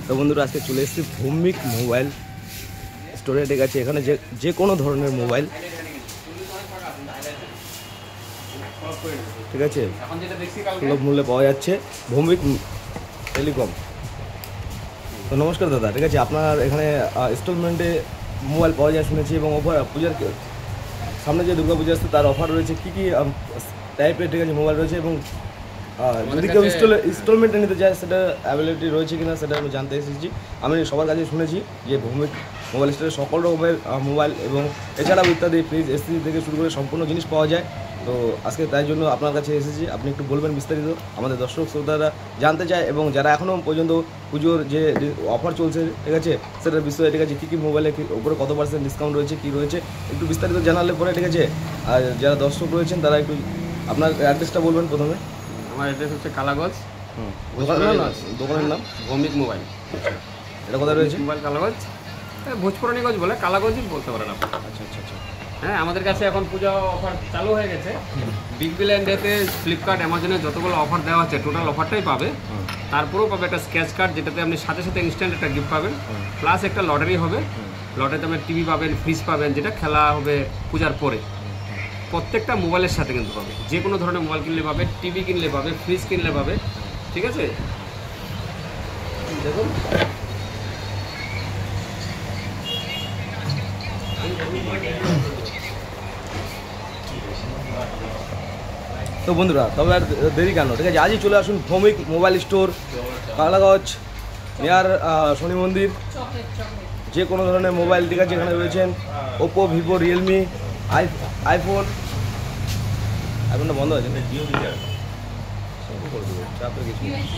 তো বন্ধুরা আজকে চলে এসেছি ভৌমিক মোবাইল স্টোরে। ঠিক আছে, এখানে যে কোনো ধরনের মোবাইল, ঠিক আছে, সুলভ মূল্যে পাওয়া যাচ্ছে ভৌমিক টেলিকম। তো নমস্কার দাদা, ঠিক আছে, আপনার এখানে ইনস্টলমেন্টে মোবাইল পাওয়া যায় শুনেছি, এবং অফার পূজার সামনে যে দুর্গা পূজা আসছে তার অফার রয়েছে, কী কী টাইপের, ঠিক আছে, মোবাইল রয়েছে, এবং যদি কেউ ইনস্টলমেন্টে নিতে চায় সেটা অ্যাভেলেবিলিটি রয়েছে কিনা সেটা আমি জানতে এসেছি। আমি সবার কাছে শুনেছি যে ভৌমিক মোবাইল স্টোরে সকল রকমের মোবাইল এবং এছাড়াও ইত্যাদি ফ্রিজ, এসি থেকে শুরু করে সম্পূর্ণ জিনিস পাওয়া যায়। তো আজকে তাই জন্য আপনার কাছে এসেছি, আপনি একটু বলবেন বিস্তারিত, আমাদের দর্শক শ্রোতারা জানতে চায়, এবং যারা এখনও পর্যন্ত পুজোর যে অফার চলছে, ঠিক আছে, সেটার বিষয়ে, ঠিক আছে, কী কী মোবাইলে উপরে কত % ডিসকাউন্ট রয়েছে, কী রয়েছে, একটু বিস্তারিত জানালে পরে, ঠিক আছে। আর যারা দর্শক রয়েছেন তারা একটু আপনার অ্যাড্রেসটা বলবেন প্রথমে। আমার অ্যাড্রেস হচ্ছে কালাগঞ্জ। দোকানের নাম ভৌমিক মোবাইল। এটা কোথায় রয়েছে? মোবাইল কালাগঞ্জ, ভোজপুরানীগঞ্জ বলে, কালাগঞ্জই বলতে পারেন আপনি। আচ্ছা আচ্ছা আচ্ছা। হ্যাঁ, আমাদের কাছে এখন পূজা অফার চালু হয়ে গেছে। বিগ বিলিয়ন ডেতে ফ্লিপকার্ট, অ্যামাজনে যতগুলো অফার দেওয়া হচ্ছে টোটাল অফারটাই পাবে। তারপরেও পাবে একটা স্ক্র্যাচ কার্ড, যেটাতে আপনি সাথে সাথে ইনস্ট্যান্ট একটা গিফট পাবেন, প্লাস একটা লটারি হবে। লটারিতে আপনি টিভি পাবেন, ফ্রিজ পাবেন, যেটা খেলা হবে পূজার পরে। প্রত্যেকটা মোবাইলের সাথে কিন্তু পাবে, যে কোনো ধরনের মোবাইল কিনলে পাবে, টিভি কিনলে পাবে, ফ্রিজ কিনলে পাবে, ঠিক আছে। দেখুন, তো বন্ধুরা, তবে আর দেরি কেন, ঠিক আছে, আজই চলে আসুন Bhowmik mobile store, Kalaganj, near শনি মন্দির। যে কোনো ধরনের মোবাইল, ঠিক আছে, এখানে রয়েছেন ওপো, ভিভো, রিয়েলমি, আইফোনটা বন্ধ আছে।